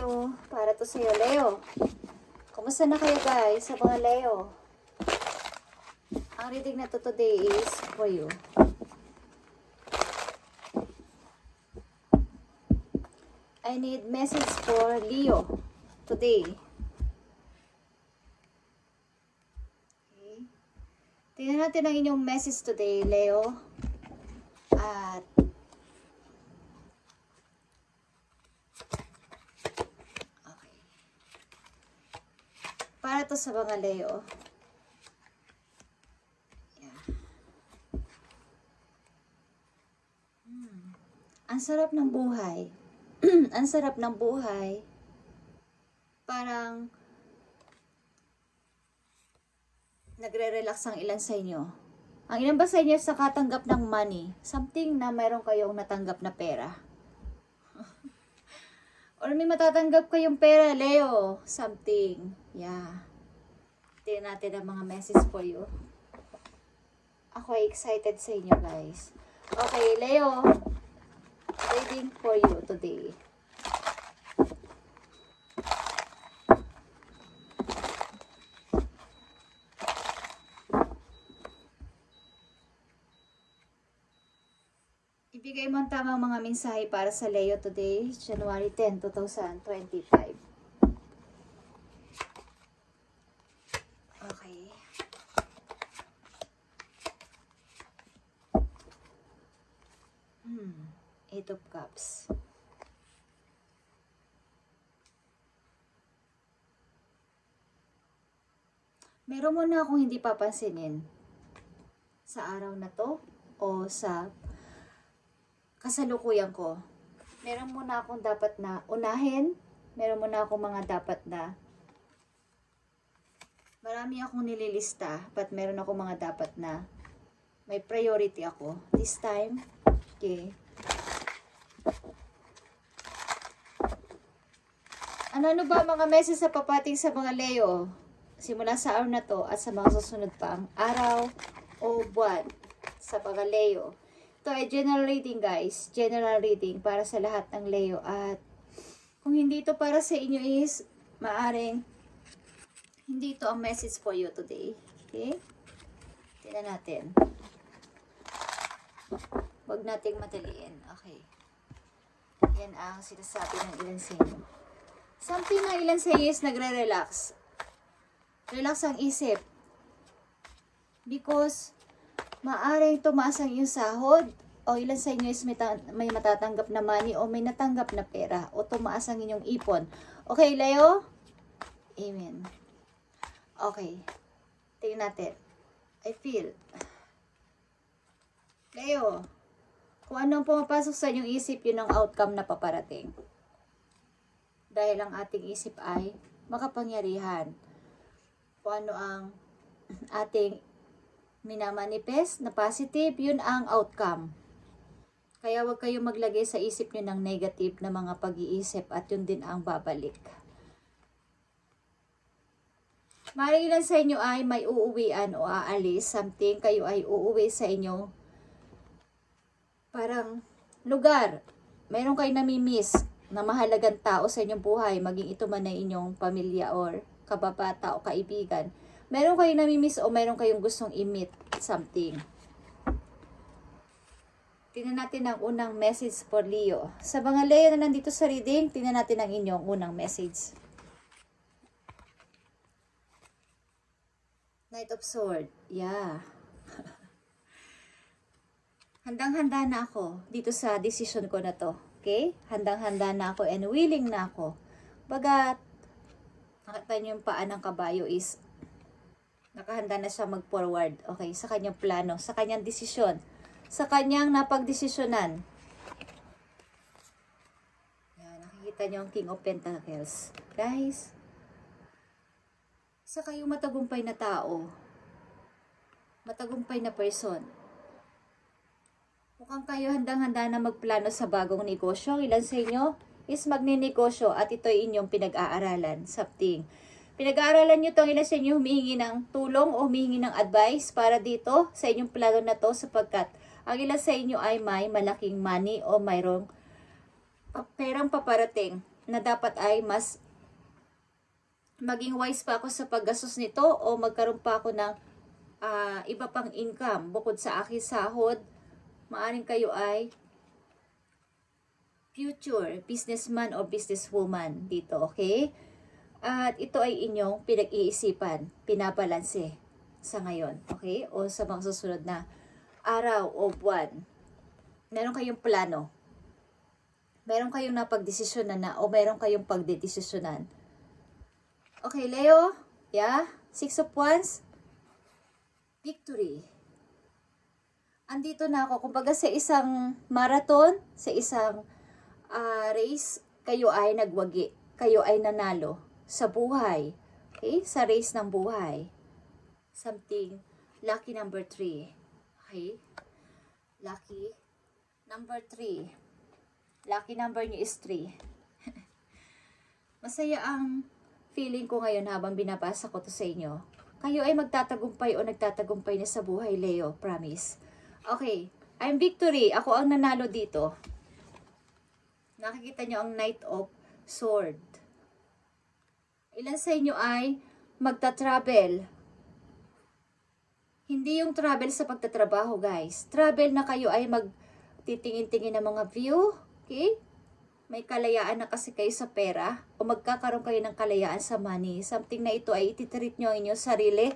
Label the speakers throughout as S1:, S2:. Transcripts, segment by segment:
S1: Leo. Para to sa'yo, Leo. Kumusta na kayo guys sa mga Leo? Ang reading na to today is for you. I need message for Leo today. Okay. Tingnan natin ang inyong message today, Leo. At para to sa mga Leo. Yeah. Ang sarap ng buhay. Ang sarap ng buhay. Parang nagre-relax ang ilan sa inyo. Ang ilan ba sa inyo sa katanggap ng money? Something na mayroon kayong natanggap na pera. Or may matatanggap kayong pera, Leo. Something. Yeah. Tingnan natin ang mga message for you. Ako ay excited sa inyo, guys. Okay, Leo. Reading for you today. Ibigay mo ang tamang mga mensahe para sa Leo today, January 10, 2025. Okay. Eight of Cups. Meron mo na akong hindi papansinin sa araw na to o sa kasalukuyan ko. Meron muna akong dapat na unahin. Meron muna akong mga dapat na marami akong nililista. But meron akong mga dapat na may priority ako. This time, okay. Ano ba mga message sa papating sa mga Leo? Simula sa araw na to at sa mga susunod pa ang araw o buwan sa mga Leo. Ito ay general reading guys. General reading para sa lahat ng Leo. At kung hindi ito para sa inyo is maaring hindi ito ang message for you today. Okay? Tingnan natin. Huwag nating madaliin. Okay. Yan ang sinasabi ng ilan sa inyo. Something na ilan sa inyo is nagre-relax. Relax ang isip. Because maaring tumaas ang iyong sahod o ilan sa inyo is may matatanggap na money o may natanggap na pera o tumaas ang inyong ipon. Okay, Leo? Amen. Okay. Tingnan natin. I feel. Leo, kung anong pumapasok sa inyong isip, yun ang outcome na paparating. Dahil ang ating isip ay makapangyarihan. Kung ano ang ating minamanifest na positive, yun ang outcome. Kaya huwag kayong maglagay sa isip nyo ng negative na mga pag-iisip at yun din ang babalik. Maring ilan sa inyo ay may uuwian o aalis, something kayo ay uuwi sa inyo parang lugar. Meron kayo namimiss na mahalagang tao sa inyong buhay, maging ito man ay inyong pamilya or kababata o kaibigan. Meron kayong namimiss o meron kayong gustong i-meet something. Tingnan natin ang unang message for Leo. Sa mga Leo na nandito sa reading, tingnan natin ang inyong unang message. Knight of Swords. Yeah. Handang-handa na ako dito sa decision ko na to. Okay? Handang-handa na ako and willing na ako. Bagat, nakita niyo yung paa ng kabayo is nakahanda na siya mag-forward. Okay? Sa kanyang plano, sa kanyang desisyon, sa kanyang napagdesisyonan. Yan, nakikita niyo yung King of Pentacles. Guys, sa kayong matagumpay na tao, matagumpay na person, mukhang kayo handang-handa na magplano sa bagong negosyo. Ilan sa inyo is magninegosyo at ito'y inyong pinag-aaralan. Something. Pinag-aaralan nyo itong ilan sa inyo humihingi ng tulong o humihingi ng advice para dito sa inyong plano na to sapagkat ang ilan sa inyo ay may malaking money o mayroong perang paparating. na dapat ay mas maging wise pa ako sa paggastos nito o magkaroon pa ako ng iba pang income bukod sa aking sahod. Maaring kayo ay future businessman or businesswoman dito, okay? At ito ay inyong pinag-iisipan, pinabalanse sa ngayon, okay? O sa mga susunod na araw o buwan. Meron kayong plano. Meron kayong napagdesisyonan na o meron kayong pagdedesisyonan. Okay, Leo? Yeah? 6 of Wands? Victory. Andito na ako. Kumbaga sa isang marathon, sa isang race, kayo ay nagwagi. Kayo ay nanalo sa buhay. Okay? Sa race ng buhay. Something. Lucky number 3. Okay? Lucky number 3. Lucky number niyo is 3. Masaya ang feeling ko ngayon habang binabasa ko to sa inyo. Kayo ay magtatagumpay o nagtatagumpay na sa buhay, Leo. Promise. Okay. I'm Victory. Ako ang nanalo dito. Nakikita nyo ang Knight of Sword. Ilan sa inyo ay magta-travel. Hindi yung travel sa pagtatrabaho, guys. Travel na kayo ay magtitingin-tingin ng mga view. Okay? May kalayaan na kasi kayo sa pera o magkakaroon kayo ng kalayaan sa money. Something na ito ay ititreat nyo ang inyong sarili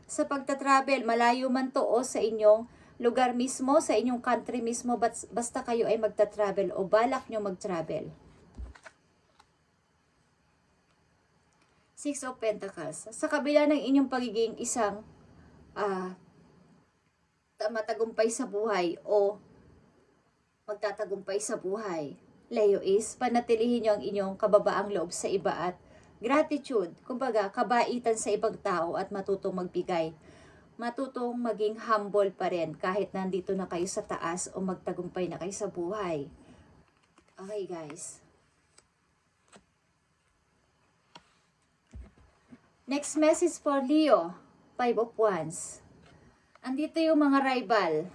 S1: sa pagta-travel. Malayo man to o sa inyong lugar mismo, sa inyong country mismo, basta kayo ay magta-travel o balak nyo mag-travel. 6 of Pentacles. Sa kabila ng inyong pagiging isang matagumpay sa buhay o magtatagumpay sa buhay, Leo, is panatilihin nyo ang inyong kababaang loob sa iba at gratitude. Kumbaga, kabaitan sa ibang tao at matutong magbigay. Matutong maging humble pa rin kahit nandito na kayo sa taas o magtagumpay na kayo sa buhay. Okay, guys. Next message for Leo, 5 of Wands. Andito yung mga rival.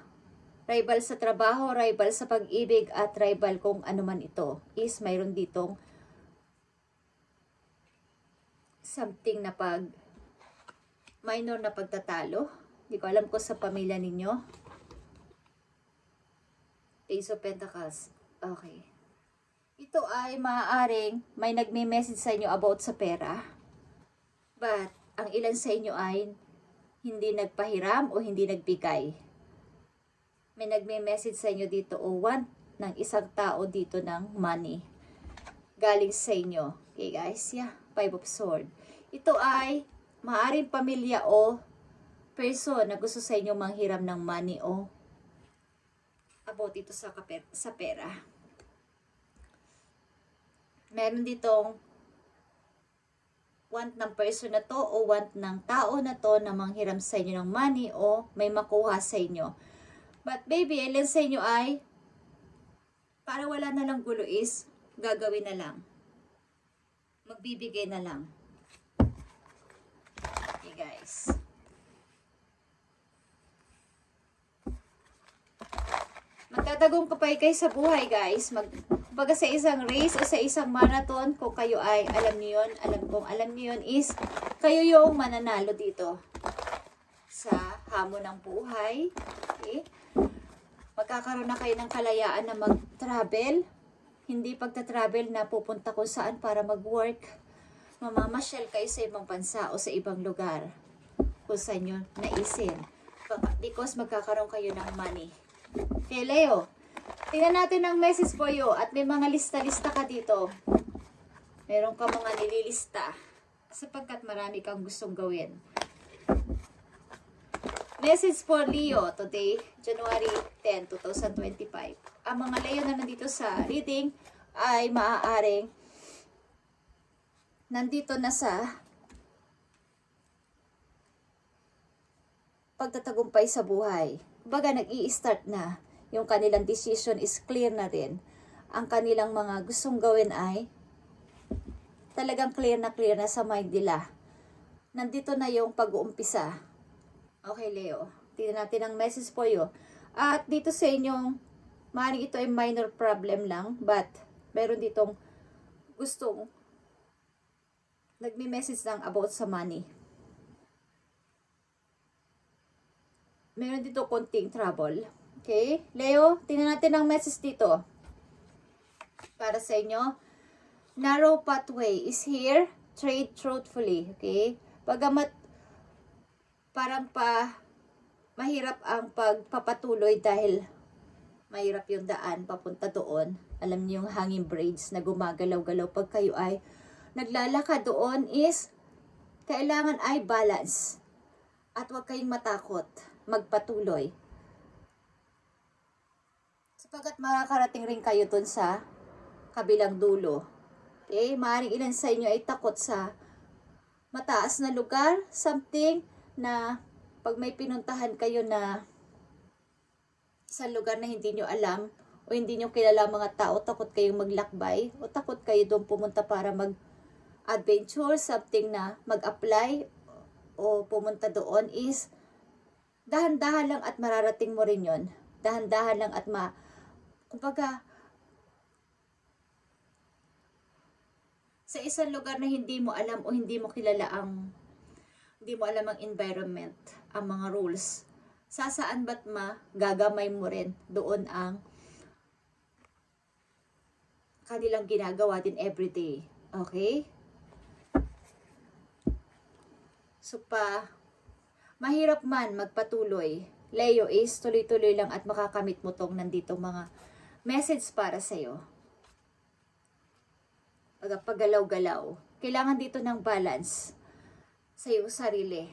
S1: Rival sa trabaho, rival sa pag-ibig, at rival kung ano man ito. Is mayroon ditong something na minor na pagtatalo. Hindi ko alam kung sa pamilya ninyo. Ace of Pentacles. Okay. Ito ay maaaring may nagme-message sa inyo about sa pera. But, ang ilan sa inyo ay hindi nagpahiram o hindi nagbigay. May nagme-message sa inyo dito o want ng isang tao dito ng money. Galing sa inyo. Okay, guys? Yeah. 5 of Swords. Ito ay maaaring pamilya o person na gusto sa inyo manghiram ng money o about ito sa pera. Meron ditong want ng person na to o want ng tao na to na manghiram sa inyo ng money o may makuha sa inyo. But baby, ilan sa inyo ay para wala na lang gulo is gagawin na lang. Magbibigay na lang. Okay, guys. Magtatagumpay kayo sa buhay, guys. Baga sa isang race o sa isang marathon, kung kayo ay alam niyo yun, alam niyo yun, is kayo yung mananalo dito sa hamon ng buhay. Okay? Magkakaroon na kayo ng kalayaan na mag-travel. Hindi pagta-travel na pupunta kung saan para mag-work. Mamamasyal kayo sa ibang bansa o sa ibang lugar kung saan nyo naisin. Because magkakaroon kayo ng money. Okay, Leo. Tingnan natin ang message for you. At may mga lista-lista ka dito. Meron ka mga nililista. Sapagkat marami kang gustong gawin. Message for Leo today, January 10, 2025. Ang mga Leo na nandito sa reading ay maaaring nandito na sa pagtatagumpay sa buhay. Baga nag-i-start na. Yung kanilang decision is clear na rin. Ang kanilang mga gustong gawin ay talagang clear na sa mind nila. Nandito na yung pag-uumpisa. Okay, Leo. Tingnan natin ang message for you. At dito sa inyong, maaaring ito ay minor problem lang, but meron ditong gustong nagme-message lang about sa money. Meron dito konting trouble. Okay? Leo, tingnan natin ang message dito. Para sa inyo. Narrow pathway is here. Trade truthfully. Okay? Pagamat parang mahirap ang pagpapatuloy dahil mahirap yung daan papunta doon. Alam niyo yung hanging braids na gumagalaw-galaw pag kayo ay naglalakad doon is kailangan ay balance. At huwag kayong matakot magpatuloy. Sapagat makakarating rin kayo doon sa kabilang dulo. Okay? Maaaring ilan sa inyo ay takot sa mataas na lugar. Something na pag may pinuntahan kayo na sa lugar na hindi nyo alam o hindi nyo kilala mga tao, takot kayong maglakbay o takot kayo doon pumunta para mag-adventure, something na mag-apply o pumunta doon is dahan-dahan lang at mararating mo rin yun. Dahan-dahan lang at kumbaga, sa isang lugar na hindi mo alam o hindi mo kilala hindi mo alam ang environment, ang mga rules, sasaan ba't gagamay mo rin doon ang kanilang ginagawa din everyday. Okay? So mahirap man magpatuloy. Leo is tuloy-tuloy lang at makakamit mo tong nandito mga message para sa'yo. Paggalaw-galaw. Kailangan dito ng balance sa iyong sarili.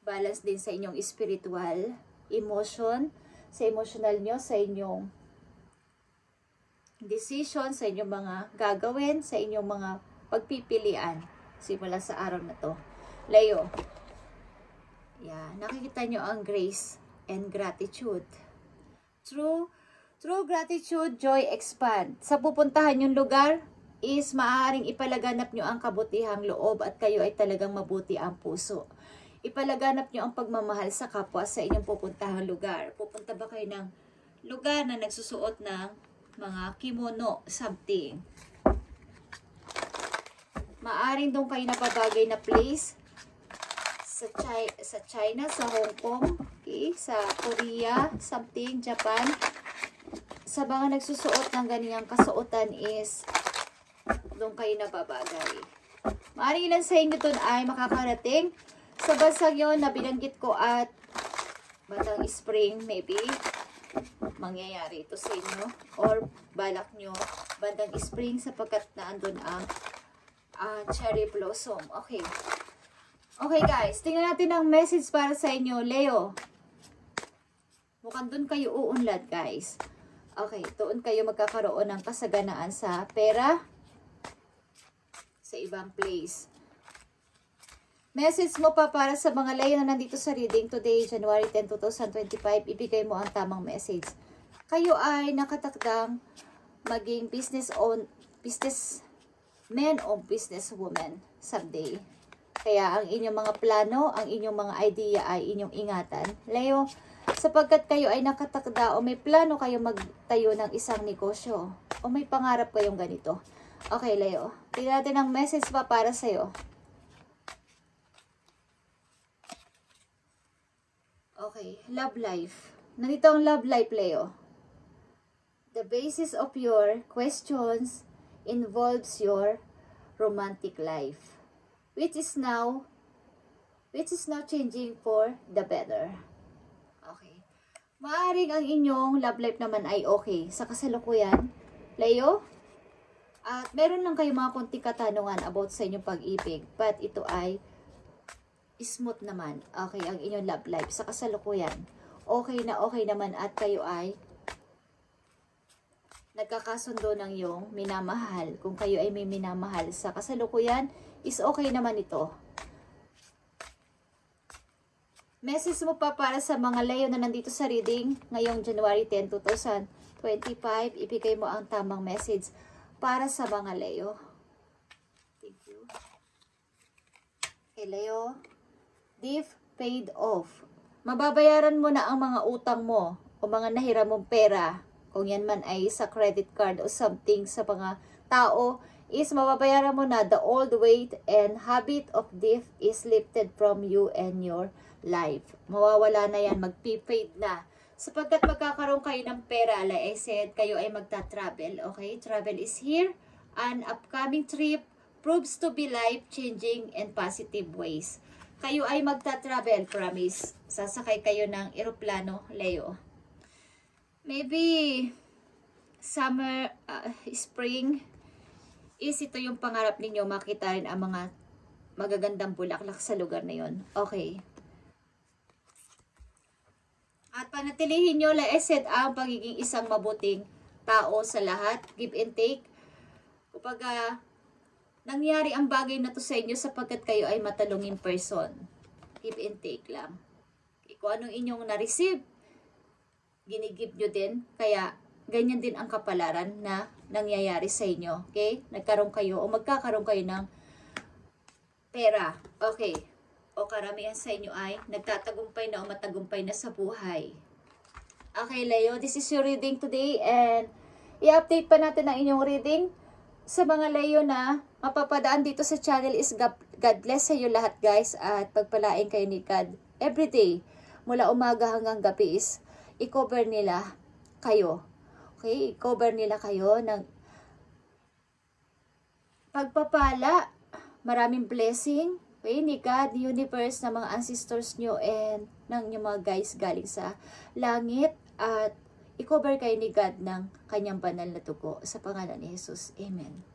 S1: Balance din sa inyong spiritual, emotion, sa emotional nyo, sa inyong decision, sa inyong mga gagawin, sa inyong mga pagpipilian. Simula sa araw na to. Leo, nakikita nyo ang grace and gratitude. True gratitude, joy expand. Sa pupuntahan yung lugar is maaaring ipalaganap nyo ang kabutihang loob at kayo ay talagang mabuti ang puso. Ipalaganap nyo ang pagmamahal sa kapwa sa inyong pupuntahang lugar. Pupunta ba kayo ng lugar na nagsusuot ng mga kimono, something? Maaring doon kayo napabagay na place sa China, sa Hong Kong, okay, sa Korea, something, Japan. Sa mga nagsusuot ng ganiyang kasuotan is doon kayo napabagay. Maaring ilan sa inyo doon ay makakarating sa bansang yon na binanggit ko at bandang spring, maybe mangyayari ito sa inyo or balak nyo bandang spring sapagkat naandun ang cherry blossom. Okay. Okay guys, tingnan natin ang message para sa inyo, Leo. Mukhang doon kayo uunlad guys. Okay, doon kayo magkakaroon ng kasaganaan sa pera sa ibang place. Message mo pa para sa mga Leo na nandito sa reading today, January 10, 2025. Ibigay mo ang tamang message. Kayo ay nakatakdang maging businessman o businesswoman someday. Kaya ang inyong mga plano, ang inyong mga idea ay inyong ingatan. Leo, sapagkat kayo ay nakatakda o may plano kayo magtayo ng isang negosyo o may pangarap kayong ganito. Okay, Leo. Tingnan natin ang message pa para sa'yo. Okay, love life. Nandito ang love life, Leo. The basis of your questions involves your romantic life, which is now changing for the better. Okay. Maaring ang inyong love life naman ay okay sa kasalukuyan, Leo. At meron lang kayo mga konting katanungan about sa inyong pag-ibig, but ito ay smooth naman. Okay, ang inyong love life sa kasalukuyan. Okay naman at kayo ay nagkakasundo ng iyong minamahal. Kung kayo ay may minamahal sa kasalukuyan, is okay naman ito. Message mo pa para sa mga Leo na nandito sa reading ngayong January 10, 2025. Ibigay mo ang tamang message para sa mga Leo. Thank you. Okay, Leo. Deep paid off. Mababayaran mo na ang mga utang mo o mga nahiram mong pera. Kung yan man ay sa credit card o something sa mga tao, is mababayaran mo na. The old weight and habit of death is lifted from you and your life. Mawawala na yan, magpipade na. Sapagkat magkakaroon kayo ng pera, like I said, kayo ay magta-travel, okay? Travel is here. An upcoming trip proves to be life-changing and positive ways. Kayo ay magta-travel, promise. Sasakay kayo ng eroplano, Leo. Maybe summer, spring, is ito yung pangarap ninyo, makita rin ang mga magagandang bulaklak sa lugar na yon. Okay. At panatilihin nyo, like I said, ang pagiging isang mabuting tao sa lahat, give and take. Kapag nangyari ang bagay na to sa inyo sapagkat kayo ay matalungin person, give and take lang. Kung anong inyong na-receive, ginigib nyo din. Kaya, ganyan din ang kapalaran na nangyayari sa inyo. Okay? Nagkaroon kayo o magkakaroon kayo ng pera. Okay. O karamihan sa inyo ay nagtatagumpay na o matagumpay na sa buhay. Okay, Leo. This is your reading today. And i-update pa natin ang inyong reading. Sa mga Leo na mapapadaan dito sa channel is God bless sa iyo lahat, guys. At pagpalain kayo ni God everyday. Mula umaga hanggang gabi is i-cover nila kayo. Okay, cover nila kayo ng pagpapala, maraming blessing, okay, ni God, the universe, ng mga ancestors nyo, and ng yung mga guys galing sa langit, at i-cover kayo ni God ng kanyang banal na dugo sa pangalan ni Jesus. Amen.